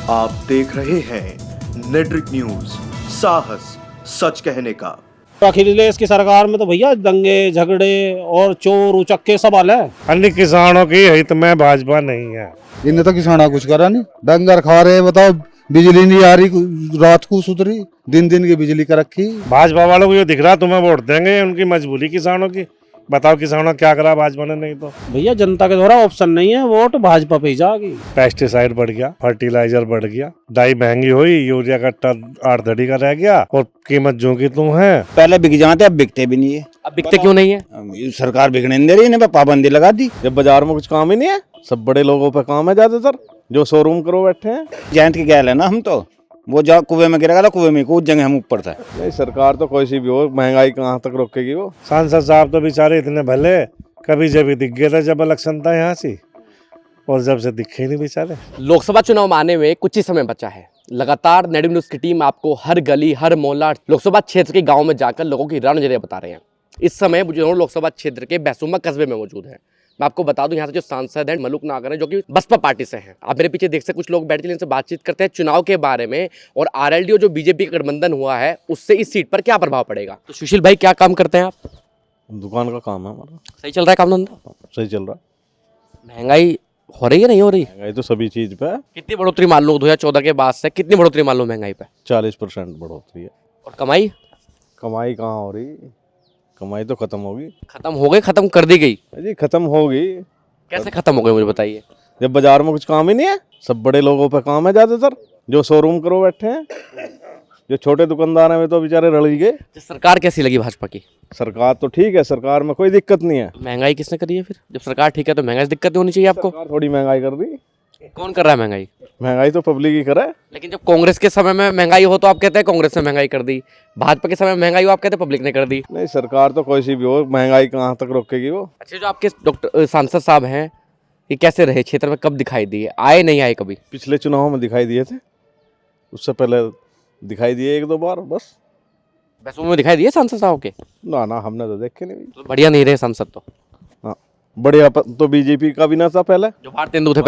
आप देख रहे हैं नेट्रिक न्यूज, साहस सच कहने का। अखिलेश की सरकार में तो भैया दंगे झगड़े और चोर उचक्के सब हाल है। अन्य किसानों की हित में भाजपा नहीं है। इन्हें तो किसाना कुछ करा नहीं, डंगर खा रहे। बताओ, बिजली नहीं आ रही, रात को सुधरी, दिन दिन की बिजली कर रखी। भाजपा वालों को ये दिख रहा तुम्हें वोट देंगे, उनकी मजबूरी किसानों की। बताओ किसानों क्या करा भाजपा ने? नहीं तो भैया जनता के द्वारा ऑप्शन नहीं है, वोट भाजपा पे ही जाएगी। पेस्टिसाइड बढ़ गया, फर्टिलाइजर बढ़ गया, डाई महंगी हुई, यूरिया का टन 8 धड़ी का रह गया और कीमत जो की तुम है। पहले बिक जाते, अब बिकते भी नहीं है। अब बिकते क्यों नहीं है? सरकार बिकने नहीं दे रही, इन्हें पाबंदी लगा दी। जब बाजार में कुछ काम ही नहीं है, सब बड़े लोगों पे काम है ज्यादातर, जो शोरूम करो बैठे हैं। जयंत की गैल है ना, हम तो वो जा कुएं में गिरेगा तो कुएं में कूद जाएंगे हम ऊपर से। नहीं, सरकार तो कोई सी भी हो, महंगाई कहाँ तक रोकेगी वो। सांसद साहब तो बेचारे इतने भले, कभी जब भी दिख गए थे जब इलेक्शन था यहाँ से, और जब से दिखे ही नहीं बेचारे। लोकसभा चुनाव में आने में कुछ ही समय बचा है। लगातार नेटिव न्यूज की टीम आपको हर गली, हर मोहल्ला, लोकसभा क्षेत्र के गांव में जाकर लोगों की राह नजरिया बता रहे हैं। इस समय जो लोकसभा क्षेत्र के बैसुमा कस्बे में मौजूद है। मैं आपको बता दूं, यहाँ से जो सांसद हैं मलूक नागर हैं, जो कि बसपा पार्टी से हैं। आप मेरे पीछे देख सकते, कुछ लोग बैठे इनसे बातचीत करते हैं चुनाव के बारे में, और आरएलडी जो बीजेपी का गठबंधन हुआ है उससे इस सीट पर क्या प्रभाव पड़ेगा। तो सुशील भाई, क्या काम करते हैं आप? दुकान का काम है हमारा। सही चल रहा है काम धंधा? सही चल रहा है। महंगाई हो रही है नहीं हो रही? महंगाई तो सभी चीज पे है। कितनी बढ़ोतरी मान लो 2014 के बाद से, कितनी बढ़ोतरी मान लो महंगाई पे? 40% बढ़ोतरी है। और कमाई? कमाई कहाँ हो रही, कमाई तो खत्म होगी। खत्म हो गई, खत्म कर दी गई? जी खत्म होगी। कैसे खत्म हो गई मुझे बताइए। जब बाजार में कुछ काम ही नहीं है, सब बड़े लोगों पे काम है ज्यादातर, जो शोरूम करो बैठे हैं। जो छोटे दुकानदार हैं वे तो बेचारे रड़ ही गए। सरकार कैसी लगी भाजपा की? सरकार तो ठीक है, सरकार में कोई दिक्कत नहीं है। महंगाई किसने करी है फिर? जब सरकार ठीक है तो महंगाई से दिक्कत नहीं होनी चाहिए आपको? सरकार थोड़ी महंगाई कर दी। कौन कर रहा है महंगाई? महंगाई तो पब्लिक ही करे। लेकिन जब कांग्रेस के समय में महंगाई हो तो आप कहते हैं कांग्रेस ने महंगाई कर दी, भाजपा के समय में महंगाई हो आप कहते हैं पब्लिक ने कर दी। नहीं, सरकार तो कोई सी भी हो, महंगाई कहाँ तक रोकेगी वो। अच्छा, जो आपके डॉक्टर सांसद साहब हैं, ये कैसे रहे क्षेत्र में? कब दिखाई दिए? आए नहीं आए कभी? पिछले चुनाव में दिखाई दिए थे, उससे पहले दिखाई दिए 1-2 बार बस। बैसुमा में दिखाई दिए सांसद साहब के? ना ना, हमने तो देखे नहीं। तो बढ़िया नहीं रहे सांसद तो? हाँ, बढ़िया तो बीजेपी का भी ना था पहले, जो भारत तेंदु थे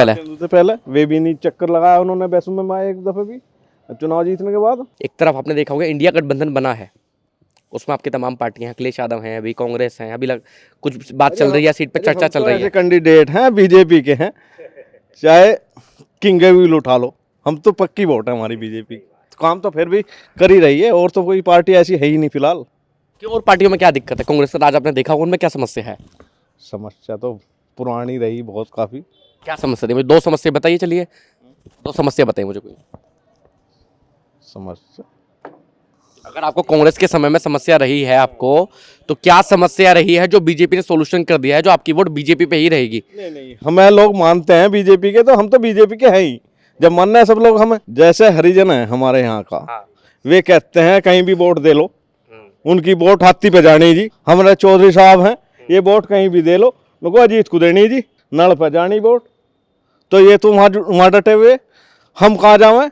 पहले वे भी नहीं चक्कर लगाया उन्होंने बैसुमा में एक दफे भी चुनाव जीतने के बाद। एक तरफ आपने देखा होगा इंडिया गठबंधन बना है, उसमें आपकी तमाम पार्टियां हैं, अखिलेश यादव हैं, अभी कांग्रेस हैं, अभी कुछ बात चल रही है, सीट पे चर्चा चल रही है। कैंडिडेट हैं बीजेपी के हैं, चाहे किंग व्हील उठा लो, हम तो पक्की वोट है हमारी बीजेपी। काम तो फिर भी कर ही रही है, और तो कोई पार्टी ऐसी है ही नहीं फिलहाल। क्यों? और पार्टियों में क्या दिक्कत है? कांग्रेस का राज आपने देखा होगा, उनमें क्या समस्या है? समस्या तो पुरानी रही बहुत, काफी। क्या समस्या थी? मुझे 2 समस्या बताइए। चलिए 2 समस्या बताइए मुझे कोई समस्या। अगर आपको कांग्रेस के समय में समस्या रही है आपको, तो क्या समस्या रही है जो बीजेपी ने सोल्यूशन कर दिया है, जो आपकी वोट बीजेपी पे ही रहेगी? नहीं, हमें लोग मानते हैं बीजेपी के, तो हम तो बीजेपी के हैं ही। जब मानना है सब लोग हमें, जैसे हरिजन है हमारे यहाँ का, वे कहते हैं कहीं भी वोट दे लो, उनकी वोट हाथी पे जानी जी। हमारे चौधरी साहब हैं, ये वोट कहीं भी दे लो, लोगों अजीत को देनी जी, नल पे जानी वोट। तो ये तुम वहाँ डटे हुए, हम कहाँ जावें?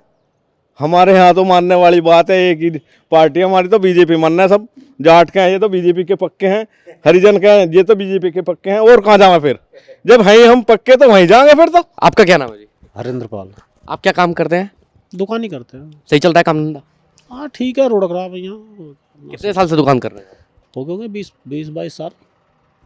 हमारे यहाँ तो मानने वाली बात है, एक ही पार्टी हमारी तो बीजेपी मानना है। सब जाट के हैं ये तो बीजेपी के पक्के हैं, हरिजन के हैं ये तो बीजेपी के पक्के हैं, और कहाँ जावें फिर? जब हैं हम पक्के तो वहीं जाएंगे फिर तो। आपका क्या नाम है जी? हरेंद्र पाल। आप क्या काम करते हैं? दुकान ही करते हैं। सही चल रहा है काम धंधा? हाँ ठीक है, रोड खराब है यहाँ। कितने साल से दुकान कर रहे हैं? हो गए 20-22 साल।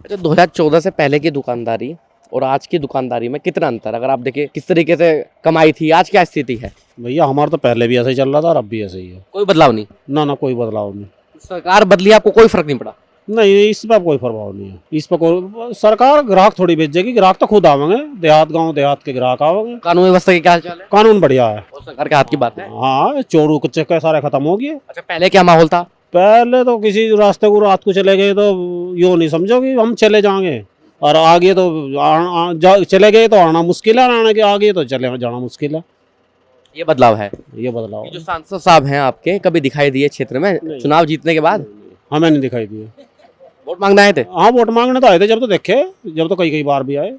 अच्छा, 2014 से पहले की दुकानदारी और आज की दुकानदारी में कितना अंतर, अगर आप देखें किस तरीके से कमाई थी, आज क्या स्थिति है? भैया हमारा तो पहले भी ऐसे ही चल रहा था और अब भी ऐसे ही है। कोई बदलाव नहीं? ना कोई बदलाव नहीं। सरकार बदली, आपको कोई फर्क नहीं पड़ा? नहीं, इस पर कोई प्रभाव नहीं है। इस पर कोई सरकार ग्राहक थोड़ी भेजेगी, ग्राहक तो खुद आवेंगे, गांव देहात के ग्राहक आवेंगे। कानून व्यवस्था की क्या हाल चाल है? कानून बढ़िया है, और सरकार के हाथ की बात है। हाँ, चोरू कुचक्के सारे खत्म हो गए। अच्छा, पहले क्या माहौल था? पहले तो किसी रास्ते को रात को चले गए तो यूँ नहीं समझो कि हम चले जाएंगे, और आगे तो चले गए तो आना मुश्किल है, आने के आगे तो चले जाना मुश्किल है। ये बदलाव है? ये बदलाव जो सांसद साहब हैं आपके, कभी दिखाई दिए क्षेत्र में चुनाव जीतने के बाद? हमें नहीं दिखाई दिए। वोट मांगने आए थे? हाँ, वोट मांगने तो आए थे, जब तो देखे, जब तो कई बार भी आए,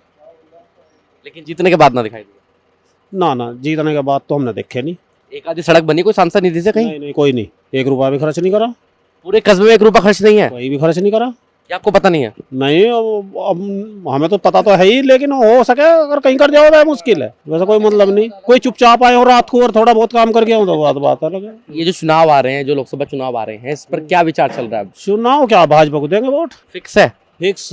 लेकिन जीतने के बाद ना दिखाई दिए? ना जीतने के बाद तो हमने देखे नहीं। एक आधी सड़क बनी कोई सांसद निधि से कहीं? नहीं, कोई नहीं, 1 रुपया भी खर्च नहीं करा। पूरे कस्बे में 1 रुपया खर्च नहीं है? कोई भी खर्च नहीं करा। ये आपको पता नहीं है? नहीं अब हमें तो पता तो है ही, लेकिन हो सके अगर कहीं कर जाओ तो मुश्किल है, वैसा कोई मतलब नहीं। कोई चुपचाप आए और रात को और थोड़ा बहुत काम कर गया हो तो बात अलग है। ये जो चुनाव आ रहे हैं, जो लोकसभा चुनाव आ रहे हैं, इस पर क्या विचार चल रहा है? चुनाव क्या, भाजपा को देंगे वोट, फिक्स है? फिक्स।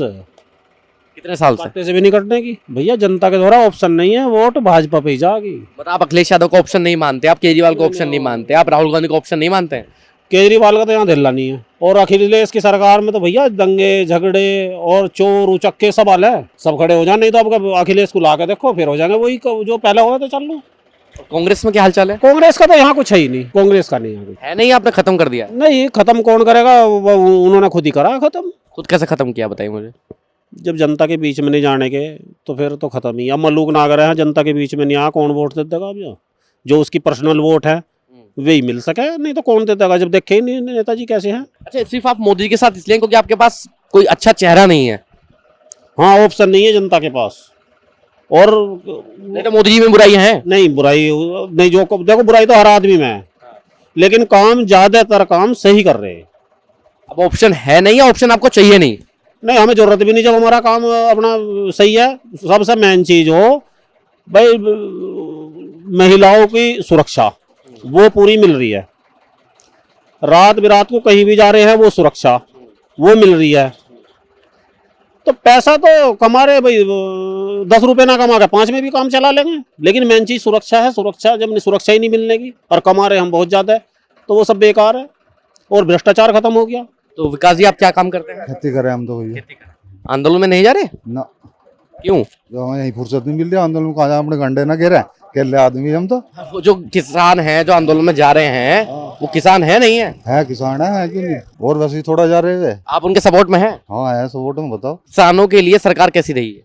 कितने साल से? काटने से भी नहीं कटने की भैया, जनता के द्वारा ऑप्शन नहीं है, वोट भाजपा पे ही जाएगी। मतलब आप अखिलेश यादव का ऑप्शन नहीं मानते, आप केजरीवाल का ऑप्शन नहीं मानते, आप राहुल गांधी का ऑप्शन नहीं मानते हैं? केजरीवाल का तो यहाँ धिल्ला नहीं है, और अखिलेश की सरकार में तो भैया दंगे झगड़े और चोर उचक्के सब हाल है, सब खड़े हो जाए। नहीं तो अब अखिलेश को ला के देखो, फिर हो जाएंगे वही जो पहले हुआ तो चल लो। कांग्रेस में क्या हालचाल है? कांग्रेस का तो यहाँ कुछ है ही नहीं, कांग्रेस का नहीं है, है नहीं, आपने खत्म कर दिया? नहीं खत्म कौन करेगा, उन्होंने खुद ही करा खत्म। खुद कैसे खत्म किया बताइए मुझे? जब जनता के बीच में नहीं जाने के तो फिर तो खत्म ही। अब मल्लूक नागर है, जनता के बीच में नहीं आ, कौन वोट दे देगा? अब जो उसकी पर्सनल वोट है वही मिल सके, नहीं तो कौन दे देगा जब देखे ही नहीं नेताजी कैसे हैं। अच्छा, सिर्फ आप मोदी के साथ इसलिए क्योंकि आपके पास कोई अच्छा चेहरा नहीं है? हाँ, ऑप्शन नहीं है जनता के पास, और नहीं तो मोदी जी में बुराई है? नहीं बुराई नहीं, जो देखो बुराई तो हर आदमी में है, लेकिन काम ज्यादातर काम सही कर रहे हैं। अब ऑप्शन है नहीं या ऑप्शन आपको चाहिए नहीं? नहीं, हमें जरूरत भी नहीं, जब हमारा काम अपना सही है। सबसे मेन चीज हो भाई, महिलाओं की सुरक्षा वो पूरी मिल रही है, रात बिरात को कहीं भी जा रहे हैं वो सुरक्षा वो मिल रही है। तो पैसा तो कमा रहे भाई, 10 रुपए ना कमा के 5 में भी काम चला लेंगे, लेकिन मेन चीज सुरक्षा है। सुरक्षा जब सुरक्षा ही नहीं मिलने की और कमा रहे हम बहुत ज्यादा है, तो वो सब बेकार है, और भ्रष्टाचार खत्म हो गया। तो विकास जी, आप क्या काम करते हैं? खेती करें हम तो भैया। आंदोलन में नहीं जा रहे? ना, क्यों? जो हमें यही फुर्सत नहीं मिल रही आंदोलन में, कहा जाए अपने घंटे ना घेरे, केले आदमी हम तो। वो जो किसान हैं जो आंदोलन में जा रहे हैं, वो किसान है नहीं है? किसान है क्यों नहीं, और वैसे ही थोड़ा जा रहे हैं। आप उनके सपोर्ट में हैं? हाँ है सपोर्ट में। बताओ, किसानों के लिए सरकार कैसी रही है?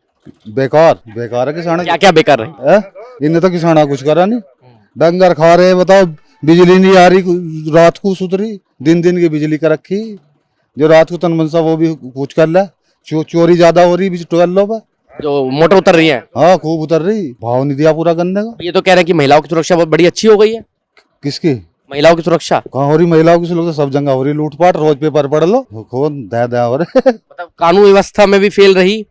बेकार बेकार है किसान। क्या क्या बेकार रही? इन्हें तो किसान कुछ करा नहीं, डंगर खा रहे। बताओ, बिजली नहीं आ रही, रात को सुतरी, दिन दिन की बिजली कर रखी, जो रात को तन मनसा वो भी कुछ कर ले। चोरी ज्यादा हो रही ट्वेल्व पे, जो मोटर उतर रही है? हाँ खूब उतर रही, भाव नहीं दिया पूरा गन्ने का। ये तो कह रहे हैं कि महिलाओं की सुरक्षा बहुत बड़ी अच्छी हो गई है। किसकी महिलाओं की सुरक्षा? कहाँ हो रही महिलाओं की सुरक्षा? सब जगह हो रही लूटपाट, रोज पेपर पढ़ लो, कौन दया हो रहे। मतलब कानून व्यवस्था में भी फेल रही,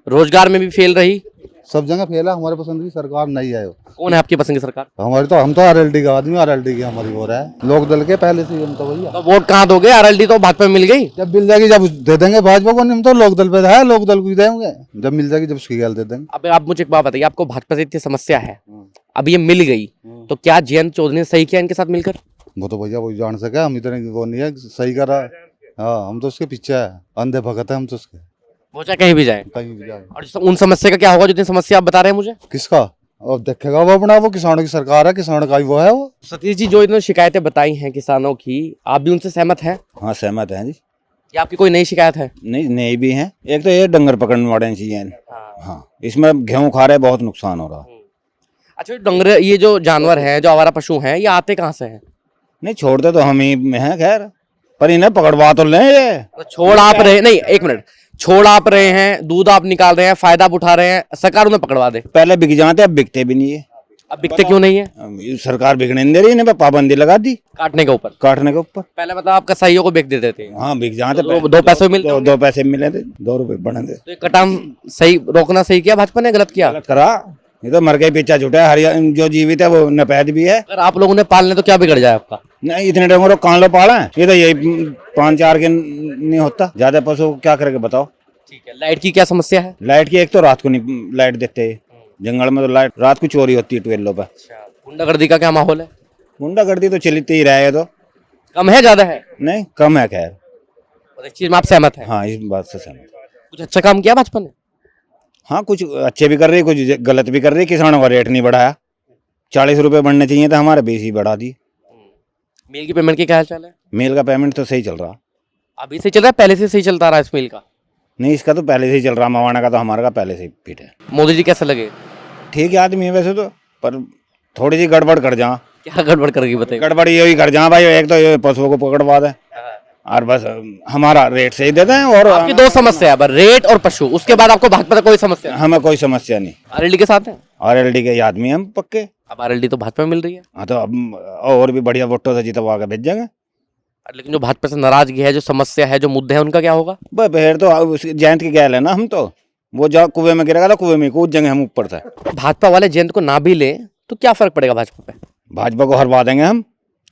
रोजगार में भी फेल रही, सब जगह फेला। हमारे पसंद की सरकार नहीं है। कौन है आपकी पसंद की सरकार? हमारी तो, हम तो आरएलडी का आदमी, आरएलडी की हमारी हो रहा है, लोक दल के पहले से ही हम तो भैया। तो वोट कहाँ दोगे? आरएलडी तो भाजपा में मिल गई। जब मिल जाएगी जब दे देंगे भाजपा को, हम तो लोक दल पे है, लोक दल को ही देंगे। जब मिल जाएगी जब उसकी गैल दे देंगे। अब आप मुझे एक बात बताइए, आपको भाजपा से इतनी समस्या है, अब ये मिल गई, तो क्या जयंत चौधरी ने सही किया इनके साथ मिलकर? वो तो भैया वही जान सके, हम इतने वो नहीं है सही करा। हाँ, हम तो उसके पीछे है, अंधे भगत है हम तो उसके, वो चाहे कहीं भी जाए। कहीं भी जाए। और उन समस्या का क्या होगा जितनी समस्या आप बता रहे हैं मुझे? किसका? और देखेगा वो अपना, वो किसानों की सरकार है, किसान का ही वो है वो। सतीश जी, जो इन्होंने शिकायतें बताई हैं किसानों की, आप भी उनसे सहमत हैं? हाँ सहमत हैं जी। या आपकी कोई नई शिकायत है? नहीं भी हैं। एक तो ये डंगर पकड़ने वाले चाहिए। हाँ, इसमें गेहूं खा रहे, बहुत नुकसान हो रहा। अच्छा, डंगर, ये जो जानवर हैं, जो आवारा पशु हैं, ये आते कहाँ से हैं? नहीं छोड़ते तो हम ही में हैं खैर, पर इन्हें पकड़वा तो लें। ये छोड़ आप रहे, नहीं एक मिनट, छोड़ आप रहे हैं, दूध आप निकाल रहे हैं, फायदा आप उठा रहे हैं, सरकार उन्हें पकड़वा दे। पहले बिक जाते, अब बिकते भी नहीं है। अब बिकते क्यों नहीं है? अब सरकार बिकने नहीं दे रही, इन्हें पाबंदी लगा दी काटने के ऊपर, काटने के ऊपर। पहले मतलब आप कसाईयों को बेच देते थे। हाँ बिक जाते, दो पैसे मिलते होंगे। 2 पैसे मिले थे, 2 रुपए बने थे। तो ये कटान सही रोकना सही किया भाजपा ने, गलत किया? गलत करा, ये तो मर गए पीछा छूटा है। हरियाणा जो जीवित है वो नपैद भी है। अगर आप लोगों ने पालने तो क्या बिगड़ जाए आपका? नहीं इतने डंगरों कान लो पाला है, ये तो यही 5-4 के नहीं होता। ज्यादा पशु क्या करेंगे बताओ। ठीक है, लाइट की क्या समस्या है? लाइट की एक तो रात को नहीं लाइट देते हैं, जंगल में तो लाइट रात को चोरी होती है ट्वेल्व पे। गुंडागर्दी का क्या माहौल है? गुंडागर्दी तो चलती ही रहे, तो कम है ज्यादा है? नहीं कम है खैर। और एक चीज में आप सहमत हैं? हाँ इस बात से सहमत। कुछ अच्छा काम किया भाजपा ने? हाँ कुछ अच्छे भी कर रही है, कुछ गलत भी कर रही है। किसानों का रेट नहीं बढ़ाया, 40 रुपए बढ़ने चाहिए था, हमारे 20 ही बढ़ा दी। मील की पेमेंट की क्या हाल है? मेल का पेमेंट तो सही चल रहा। अभी से चल रहा है, पहले से सही चलता रहा इस मील का? नहीं इसका तो पहले से ही चल रहा, मवाना का तो हमारा का पहले से ही फिट है। मोदी जी कैसे लगे? ठीक है आदमी है वैसे तो, पर थोड़ी सी गड़बड़ कर जा। क्या गड़बड़ करेगी बताइए? गड़बड़ यही कर जा भाई, एक तो ये पशुओं को पकड़वा दे और बस हमारा रेट सही देते हैं। और आपकी 2 समस्या है, रेट और पशु, उसके बाद आपको भाजपा से कोई समस्या? हमें कोई समस्या नहीं। आरएलडी के साथ है? आरएलडी के आदमी हम पक्के। अब आरएलडी तो भाजपा में मिल रही है। हाँ तो अब और भी बढ़िया वोटों से जितवा के भेजेंगे। लेकिन जो भाजपा से नाराजगी है, जो समस्या है, जो मुद्दे हैं, उनका क्या होगा? बस फिर तो जयंत के गैल है ना, हम तो वो जो कुएं में गिरेगा तो कुएं में कूद जाएंगे हम ऊपर से। भाजपा वाले जयंत को ना भी लें तो क्या फर्क पड़ेगा भाजपा पे? भाजपा को हरवा देंगे हम,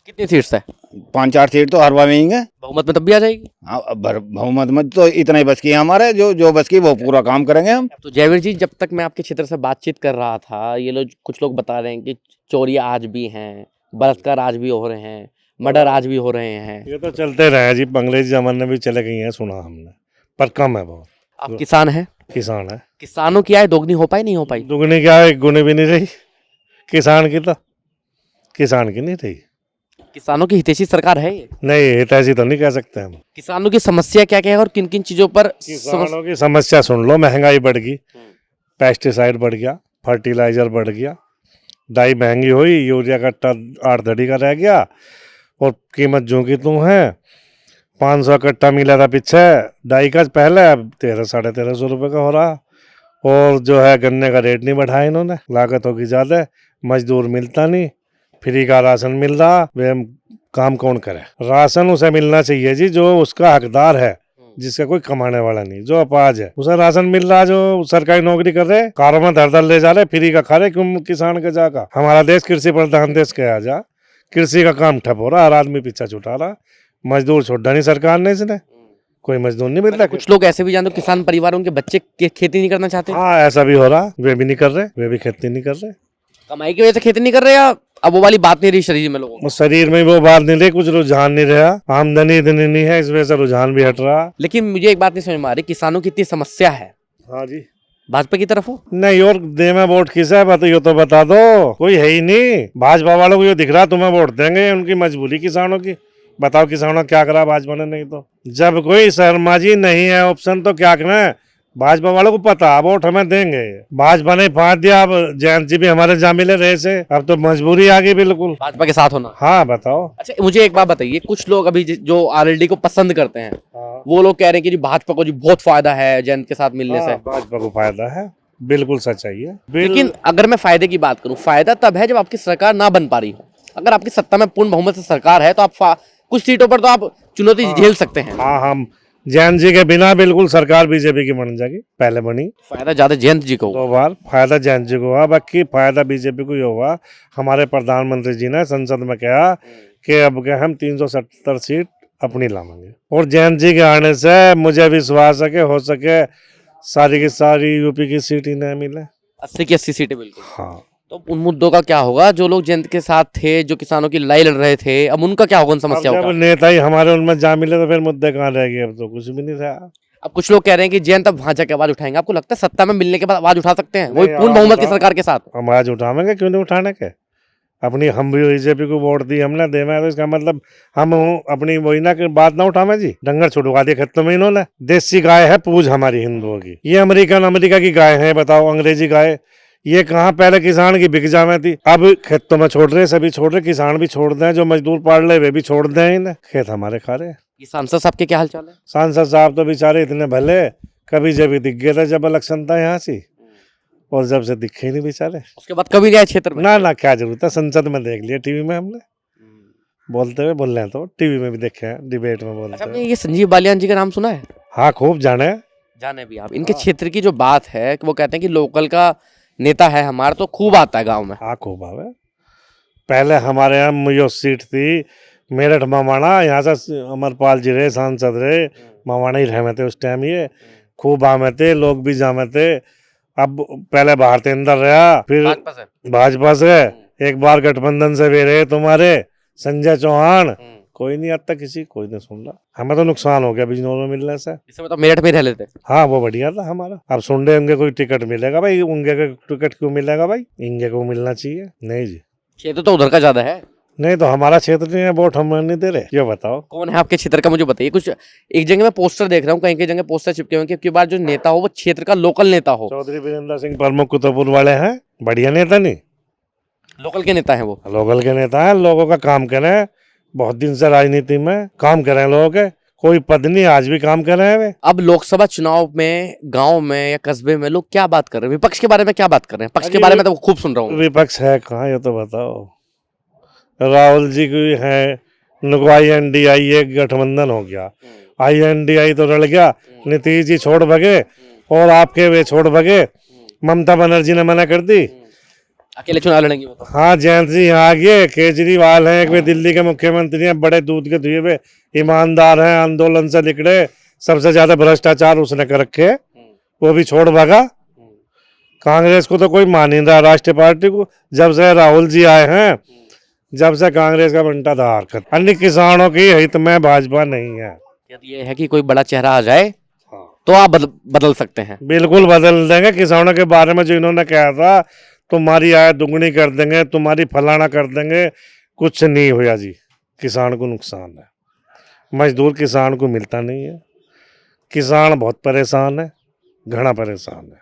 कितनी सीट्स है? 5-4 सीट तो हरवा देंगे। बहुमत में तब भी आ जाएगी। हाँ, बहुमत में तो इतना ही बस की है हमारे, जो बस की वो पूरा काम करेंगे हम। तो जयवीर जी, जब तक मैं आपके क्षेत्र से बातचीत कर रहा था, ये लोग कुछ लोग बता रहे हैं कि चोरियां आज भी हैं, बलात्कार आज भी हो रहे हैं, मर्डर आज भी हो रहे हैं। ये तो चलते रहे जी, अंग्रेजी जमाने में भी चले गई हैं, सुना हमने, पर कम है बहुत। आप किसान हैं? किसान है। किसानों की आय दोगुनी हो पाई, नहीं हो पाई? दुगनी क्या है, गुने भी नहीं रही किसान की, तो किसान की नहीं रही। किसानों की हितैषी सरकार है ये? नहीं, हितैषी तो नहीं कह सकते हम। किसानों की समस्या क्या क्या है और किन किन चीजों पर किसानों की समस्या सुन लो, महंगाई बढ़ गई, पेस्टिसाइड बढ़ गया, फर्टिलाइजर बढ़ गया, डाई महंगी हुई, यूरिया का कट्टा 8 धड़ी का रह गया, और कीमत जो की तू है 500 कट्टा मिला था पीछे डाई का पहले, अब 1300-1350 रुपये का हो रहा। और जो है गन्ने का रेट नहीं बढ़ाया इन्होंने, लागत होगी ज़्यादा, मजदूर मिलता नहीं, फ्री का राशन मिल रहा, वे काम कौन करे? राशन उसे मिलना चाहिए जी जो उसका हकदार है, जिसका कोई कमाने वाला नहीं, जो अपाज है उसे राशन मिल रहा। जो सरकारी नौकरी कर रहे, कारों में धर ले जा रहे, फ्री का खा रहे, क्यों किसान के जाकर? हमारा देश कृषि प्रधान देश कहा जा, कृषि का काम ठप हो रहा, हर आदमी पीछा छुटा रहा, मजदूर छोड़ा नहीं सरकार ने, इसने कोई मजदूर नहीं मिलता। कुछ लोग ऐसे भी जानते हो किसान परिवारों के बच्चे खेती नहीं करना चाहते। हाँ, ऐसा भी हो रहा, वे भी नहीं कर रहे, वे भी खेती नहीं कर रहे, कमाई की वजह से खेती नहीं कर रहे, या अब वो वाली बात नहीं रही शरीर में लोगों को? शरीर में वो बात नहीं रही, कुछ रुझान नहीं रहा, आमदनी इतनी नहीं है, इस वजह से रुझान भी हट रहा। लेकिन मुझे एक बात नहीं समझ में आ रही, किसानों की इतनी समस्या है, हाँ जी, भाजपा की तरफ हो? नहीं, और दे में वोट किसा है बताइए तो बता दो, कोई है ही नहीं। भाजपा वालों को ये दिख रहा तुम्हें वोट देंगे, उनकी मजबूरी किसानों की। बताओ किसानों क्या करा भाजपा ने? नहीं तो जब कोई शर्माजी नहीं है ऑप्शन तो क्या करें? भाजपा वालों को पता वोट हमें देंगे, भाजपा ने फाड़ दिया, अब जयंत जी भी हमारे जा मिले रहे से, अब तो मजबूरी आ गई बिल्कुल भाजपा के साथ होना। हाँ बताओ। अच्छा, मुझे एक बात बताइए, कुछ लोग अभी जो आरएलडी को पसंद करते हैं, वो लोग कह रहे हैं कि जी भाजपा को जी बहुत फायदा है जयंत के साथ मिलने से। भाजपा को फायदा है, बिल्कुल सच्चाई है। लेकिन अगर मैं फायदे की बात करूं, फायदा तब है जब आपकी सरकार ना बन पा रही हो। अगर आपकी सत्ता में पूर्ण बहुमत से सरकार है तो आप कुछ सीटों पर तो आप चुनौती झेल सकते हैं। हाँ, हम जयंत जी के बिना बिल्कुल सरकार बीजेपी की बन जाएगी, पहले बनी। फायदा ज्यादा जयंत जी को 2 बार फायदा जयंत जी को हुआ, बाकी फायदा बीजेपी को ही हुआ। हमारे प्रधानमंत्री जी ने संसद में कहा कि अब के हम 370 सीट अपनी लाएंगे, और जयंत जी के आने से मुझे विश्वास है कि हो सके सारी की सारी यूपी की सीट ही नहीं मिले, 80 की 80 सीटें बिल्कुल। हाँ। तो उन मुद्दों का क्या होगा? जो लोग जयंत के साथ थे, जो किसानों की लड़ाई लड़ रहे थे, अब उनका क्या होगा उन समस्याओं का? नेता ही हमारे उनमें जा मिले तो फिर मुद्दे कहाँ रह गए? अब तो कुछ भी नहीं रहा। अब कुछ लोग कह रहे हैं कि जयंत अब वहां जाके आवाज उठाएंगे। आपको लगता है सत्ता में मिलने के बाद आवाज उठा सकते हैं वही पूर्ण बहुमत की सरकार के साथ? हम आज उठाएंगे, क्यों नहीं उठाने के? अपनी हम भी बीजेपी को वोट दी हमने, दे में तो इसका मतलब हम अपनी वही ना की बात ना उठावे जी। डंगर छुड़वा दिए खेतों में इन्होंने। देसी गाय है पूज हमारी हिंदुओं की, ये अमेरिका की गाय है, बताओ अंग्रेजी गाय। ये कहाँ पहले किसान की बिक जावे थी, अब खेतों में छोड़ रहे, सभी छोड़ रहे, किसान भी छोड़ दें, जो मजदूर पाड़ ले वे भी छोड़ दें, इन्हें खेत हमारे खा रहे। ये सांसद साहब के क्या हाल चाल है? सांसद साहब तो बेचारे इतने भले, कभी जब दिख गए थे जब इलेक्शन था यहाँ से, और जब से दिखे ही नहीं बेचारे। उसके बाद कभी नहीं आए क्षेत्र में? ना क्या जरूरत है, संसद में देख लिया, टीवी में हमने बोलते हुए बोल रहे हैं, तो टीवी में भी देखे हैं, डिबेट में बोलते अच्छा, हैं। ये संजीव बालियान जी का नाम सुना है? हाँ, खूब जाने भी आप इनके क्षेत्र की जो बात है कि वो कहते हैं कि लोकल का नेता है हमारा, तो खूब आता है गांव में। हाँ, खूब आवे। पहले हमारे यहाँ मुझे सीट थी मेरठ मामाना, यहाँ से अमरपाल जी रहे सांसद रहे, मामाना ही रहे थे उस टाइम। ये खूब आमे थे, लोग भी जामे थे। अब पहले भारतेंद्र रहा, फिर भाजपा से, एक बार गठबंधन से भी रहे तुम्हारे संजय चौहान, कोई नहीं आता, कोई नहीं सुन रहा। हमें तो नुकसान हो गया बिजनौर में मिलने से। इसे मतलब मेरठ में रह लेते। हाँ, वो बढ़िया था हमारा। अब सुन रहे उनके कोई टिकट मिलेगा भाई, उनके टिकट क्यों मिलेगा भाई, इनके को मिलना चाहिए। नहीं जी, क्षेत्र तो उधर का ज्यादा है। नहीं तो हमारा क्षेत्र नहीं है, वोट हम नहीं दे रहे। ये बताओ कौन है आपके क्षेत्र का, मुझे बताइए। कुछ एक जगह मैं पोस्टर देख रहा हूँ, कहीं कहीं जगह पोस्टर चिपके हुए हैं कि बार जो नेता हो वो क्षेत्र का लोकल नेता हो। चौधरी वीरेंद्र सिंह प्रमुख कुतुबपुर वाले हैं, बढ़िया नेता। नहीं, लोकल के नेता है वो, लोकल के नेता है, लोगों का काम करें, बहुत दिन से राजनीति में काम कर रहे हैं लोगों के, कोई पद नहीं, आज भी काम कर रहे हैं वे। अब लोकसभा चुनाव में गांव में या कस्बे में लोग क्या बात कर रहे हैं? विपक्ष के बारे में क्या बात कर रहे हैं? पक्ष के बारे में तो खूब सुन रहा हूँ। विपक्ष है कहाँ, ये तो बताओ। राहुल जी की है, उनको INDI एक गठबंधन हो गया। INDI तो रल गया, नीतीश जी छोड़ भगे और आपके वे छोड़ भगे, ममता बनर्जी ने मना कर दी। अकेले चुनाव लड़ेंगे वो तो। हाँ, जयंत सिंह यहाँ आ गए, केजरीवाल हैं, एक वे दिल्ली के मुख्यमंत्री हैं, बड़े दूध के धुए हुए ईमानदार हैं, आंदोलन से निकले, सबसे ज्यादा भ्रष्टाचार उसने कर रखे, वो भी छोड़ भागा। कांग्रेस को तो कोई मान ही नहीं रहा, राष्ट्रीय पार्टी को। जब से राहुल जी आए हैं, जब से कांग्रेस का बंटाधार कर, अन्य किसानों की हित में भाजपा नहीं है। यदि ये है कि कोई बड़ा चेहरा आ जाए तो आप बदल सकते हैं। बिल्कुल बदल देंगे। किसानों के बारे में जो इन्होंने कहा था, तुम्हारी आय दुगनी कर देंगे, तुम्हारी फलाना कर देंगे, कुछ नहीं हुआ जी। किसान को नुकसान है, मजदूर किसान को मिलता नहीं है, किसान बहुत परेशान है, घना परेशान है।